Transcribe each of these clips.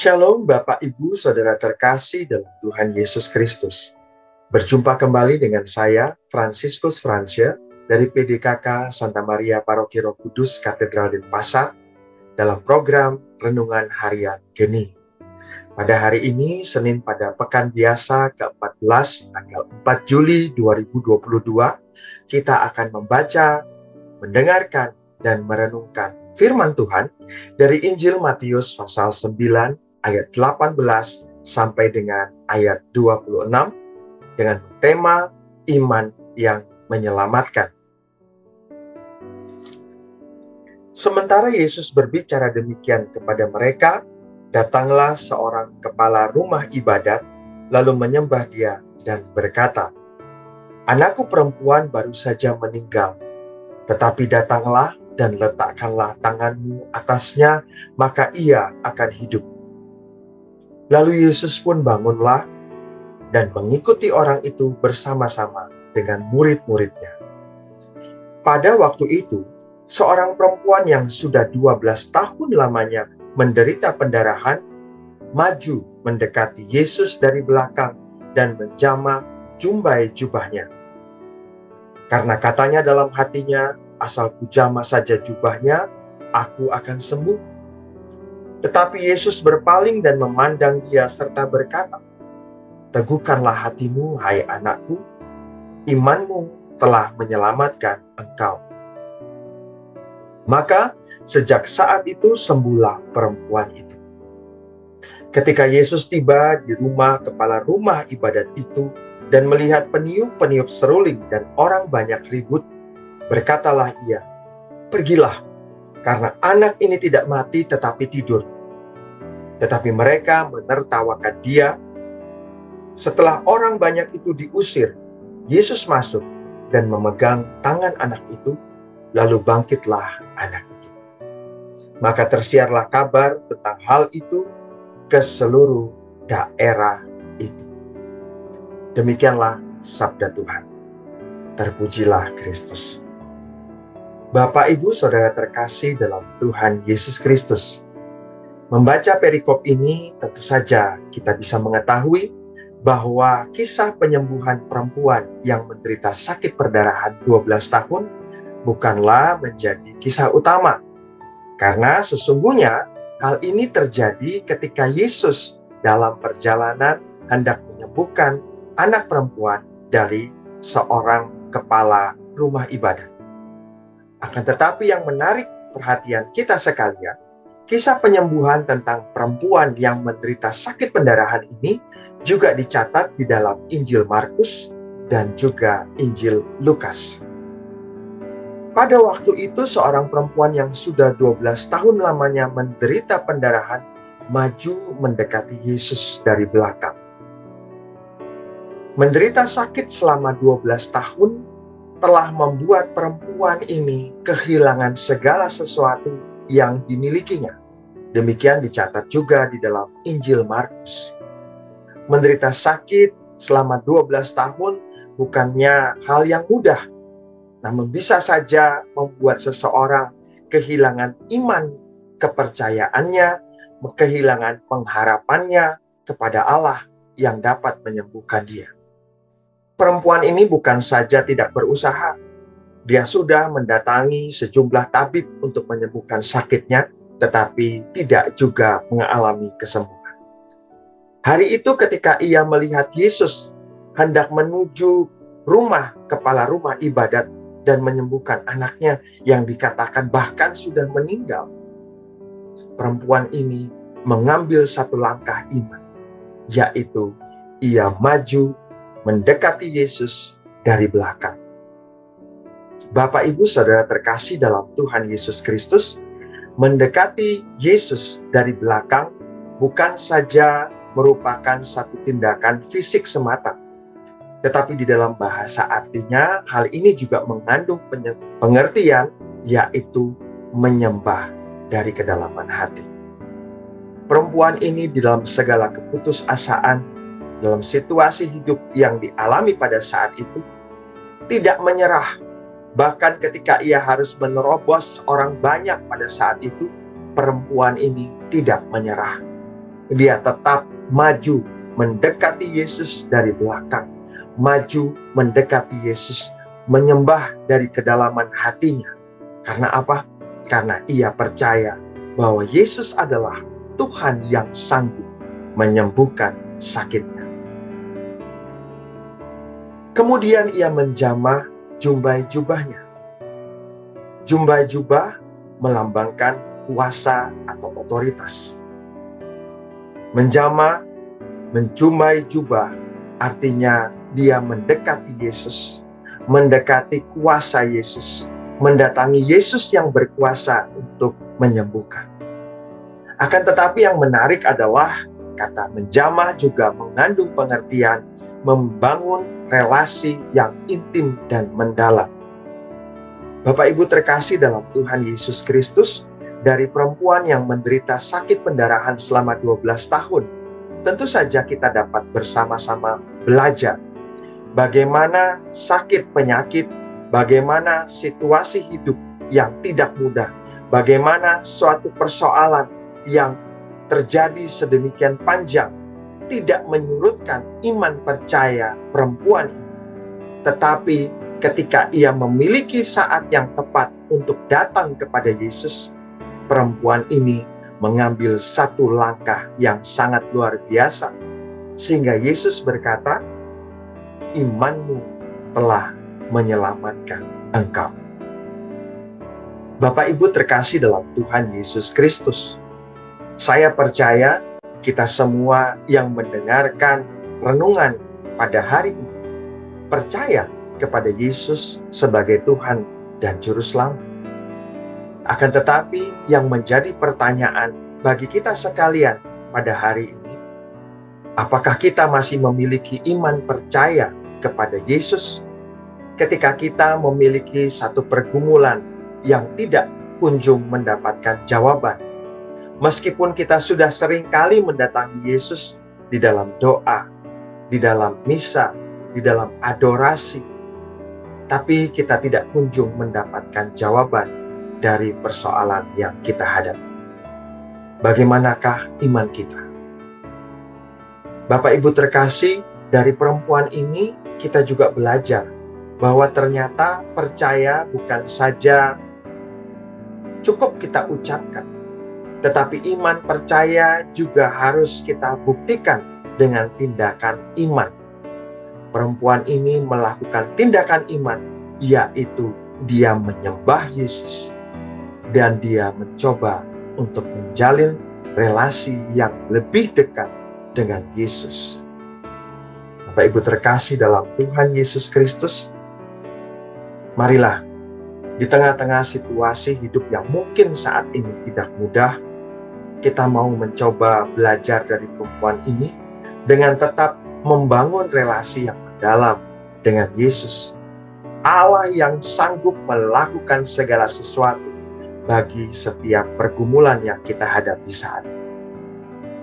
Shalom Bapak Ibu Saudara terkasih dalam Tuhan Yesus Kristus. Berjumpa kembali dengan saya, Fransiskus Fransya, dari PDKK Santa Maria Paroki Roh Kudus Katedral Denpasar, dalam program Renungan Harian Geni. Pada hari ini, Senin pada Pekan Biasa ke-14, tanggal 4 Juli 2022, kita akan membaca, mendengarkan, dan merenungkan firman Tuhan dari Injil Matius pasal 9 ayat 18 sampai dengan ayat 26 dengan tema iman yang menyelamatkan. Sementara Yesus berbicara demikian kepada mereka, datanglah seorang kepala rumah ibadat lalu menyembah dia dan berkata, "Anakku perempuan baru saja meninggal, tetapi datanglah dan letakkanlah tanganmu atasnya, maka ia akan hidup." Lalu Yesus pun bangunlah dan mengikuti orang itu bersama-sama dengan murid-muridnya. Pada waktu itu, seorang perempuan yang sudah 12 tahun lamanya menderita pendarahan, maju mendekati Yesus dari belakang dan menjamah jumbai jubahnya. Karena katanya dalam hatinya, asal kujamah saja jubahnya, aku akan sembuh. Tetapi Yesus berpaling dan memandang dia serta berkata, "Teguhkanlah hatimu, hai anakku, imanmu telah menyelamatkan engkau." Maka sejak saat itu sembuhlah perempuan itu. Ketika Yesus tiba di rumah kepala rumah ibadat itu dan melihat peniup-peniup seruling dan orang banyak ribut, berkatalah ia, "Pergilah, karena anak ini tidak mati tetapi tidur." Tetapi mereka menertawakan dia. Setelah orang banyak itu diusir, Yesus masuk dan memegang tangan anak itu, lalu bangkitlah anak itu. Maka tersiarlah kabar tentang hal itu ke seluruh daerah itu. Demikianlah sabda Tuhan. Terpujilah Kristus. Bapak, Ibu, Saudara terkasih dalam Tuhan Yesus Kristus. Membaca perikop ini tentu saja kita bisa mengetahui bahwa kisah penyembuhan perempuan yang menderita sakit perdarahan 12 tahun bukanlah menjadi kisah utama. Karena sesungguhnya hal ini terjadi ketika Yesus dalam perjalanan hendak menyembuhkan anak perempuan dari seorang kepala rumah ibadat. Akan tetapi yang menarik perhatian kita sekalian, kisah penyembuhan tentang perempuan yang menderita sakit pendarahan ini juga dicatat di dalam Injil Markus dan juga Injil Lukas. Pada waktu itu seorang perempuan yang sudah 12 tahun lamanya menderita pendarahan maju mendekati Yesus dari belakang. Menderita sakit selama 12 tahun telah membuat perempuan ini kehilangan segala sesuatu yang dimilikinya. Demikian dicatat juga di dalam Injil Markus. Menderita sakit selama 12 tahun bukannya hal yang mudah, namun bisa saja membuat seseorang kehilangan iman, kepercayaannya, kehilangan pengharapannya kepada Allah yang dapat menyembuhkan dia. Perempuan ini bukan saja tidak berusaha, dia sudah mendatangi sejumlah tabib untuk menyembuhkan sakitnya, tetapi tidak juga mengalami kesembuhan. Hari itu ketika ia melihat Yesus hendak menuju rumah kepala rumah ibadat dan menyembuhkan anaknya yang dikatakan bahkan sudah meninggal, perempuan ini mengambil satu langkah iman, yaitu ia maju mendekati Yesus dari belakang. Bapak, Ibu, Saudara terkasih dalam Tuhan Yesus Kristus, mendekati Yesus dari belakang bukan saja merupakan satu tindakan fisik semata, tetapi di dalam bahasa artinya hal ini juga mengandung pengertian, yaitu menyembah dari kedalaman hati. Perempuan ini di dalam segala keputusasaan, dalam situasi hidup yang dialami pada saat itu, tidak menyerah. Bahkan ketika ia harus menerobos orang banyak pada saat itu, perempuan ini tidak menyerah. Dia tetap maju mendekati Yesus dari belakang, maju mendekati Yesus, menyembah dari kedalaman hatinya. Karena apa? Karena ia percaya bahwa Yesus adalah Tuhan yang sanggup menyembuhkan sakitnya. Kemudian ia menjamah jumbai jubahnya. Jumbai jubah melambangkan kuasa atau otoritas. Menjumbai jubah artinya dia mendekati Yesus, mendekati kuasa Yesus, mendatangi Yesus yang berkuasa untuk menyembuhkan. Akan tetapi yang menarik adalah kata menjamah juga mengandung pengertian membangun relasi yang intim dan mendalam. Bapak Ibu terkasih dalam Tuhan Yesus Kristus, dari perempuan yang menderita sakit pendarahan selama 12 tahun, tentu saja kita dapat bersama-sama belajar bagaimana sakit penyakit, bagaimana situasi hidup yang tidak mudah, bagaimana suatu persoalan yang terjadi sedemikian panjang tidak menyurutkan iman percaya perempuan ini. Tetapi ketika ia memiliki saat yang tepat untuk datang kepada Yesus, perempuan ini mengambil satu langkah yang sangat luar biasa. Sehingga Yesus berkata, imanmu telah menyelamatkan engkau. Bapak Ibu terkasih dalam Tuhan Yesus Kristus, saya percaya kita semua yang mendengarkan renungan pada hari ini percaya kepada Yesus sebagai Tuhan dan Juru Selamat. Akan tetapi yang menjadi pertanyaan bagi kita sekalian pada hari ini, apakah kita masih memiliki iman percaya kepada Yesus ketika kita memiliki satu pergumulan yang tidak kunjung mendapatkan jawaban? Meskipun kita sudah sering kali mendatangi Yesus di dalam doa, di dalam misa, di dalam adorasi, tapi kita tidak kunjung mendapatkan jawaban dari persoalan yang kita hadapi. Bagaimanakah iman kita? Bapak Ibu terkasih, dari perempuan ini kita juga belajar bahwa ternyata percaya bukan saja cukup kita ucapkan, tetapi iman percaya juga harus kita buktikan dengan tindakan iman. Perempuan ini melakukan tindakan iman, yaitu dia menyembah Yesus dan dia mencoba untuk menjalin relasi yang lebih dekat dengan Yesus. Bapak Ibu terkasih dalam Tuhan Yesus Kristus, marilah di tengah-tengah situasi hidup yang mungkin saat ini tidak mudah, kita mau mencoba belajar dari perempuan ini dengan tetap membangun relasi yang mendalam dengan Yesus, Allah yang sanggup melakukan segala sesuatu bagi setiap pergumulan yang kita hadapi saat ini.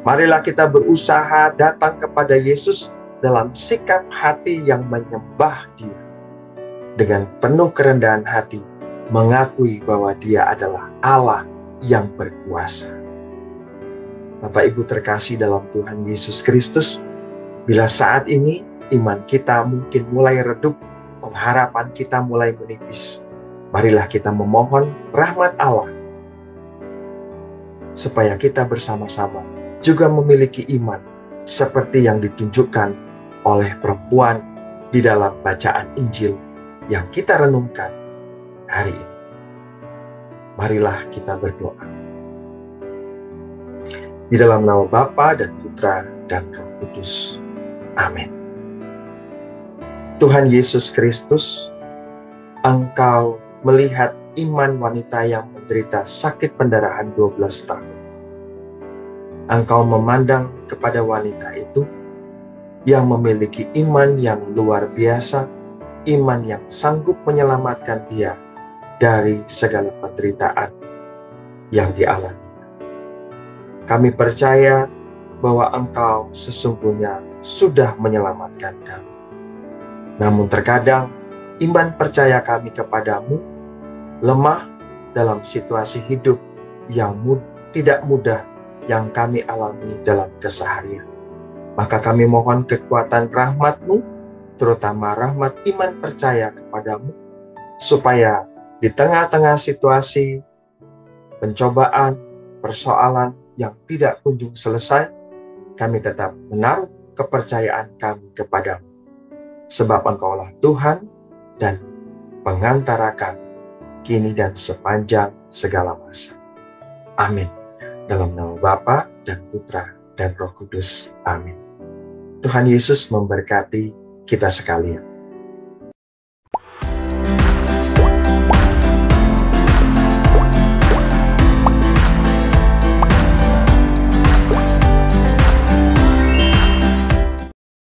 Marilah kita berusaha datang kepada Yesus dalam sikap hati yang menyembah Dia, dengan penuh kerendahan hati, mengakui bahwa Dia adalah Allah yang berkuasa. Bapak Ibu terkasih dalam Tuhan Yesus Kristus, bila saat ini iman kita mungkin mulai redup, pengharapan kita mulai menipis, marilah kita memohon rahmat Allah supaya kita bersama-sama juga memiliki iman seperti yang ditunjukkan oleh perempuan di dalam bacaan Injil yang kita renungkan hari ini. Marilah kita berdoa. Di dalam nama Bapa dan Putra dan Roh Kudus. Amin. Tuhan Yesus Kristus, Engkau melihat iman wanita yang menderita sakit pendarahan 12 tahun. Engkau memandang kepada wanita itu yang memiliki iman yang luar biasa, iman yang sanggup menyelamatkan dia dari segala penderitaan yang dialami. Kami percaya bahwa Engkau sesungguhnya sudah menyelamatkan kami. Namun terkadang iman percaya kami kepadamu lemah dalam situasi hidup yang tidak mudah yang kami alami dalam keseharian. Maka kami mohon kekuatan rahmat-Mu, terutama rahmat iman percaya kepadamu, supaya di tengah-tengah situasi, pencobaan, persoalan yang tidak kunjung selesai, kami tetap menaruh kepercayaan kami kepadamu. Sebab Engkaulah Tuhan dan pengantara kami, kini dan sepanjang segala masa. Amin. Dalam nama Bapa dan Putra dan Roh Kudus. Amin. Tuhan Yesus memberkati kita sekalian.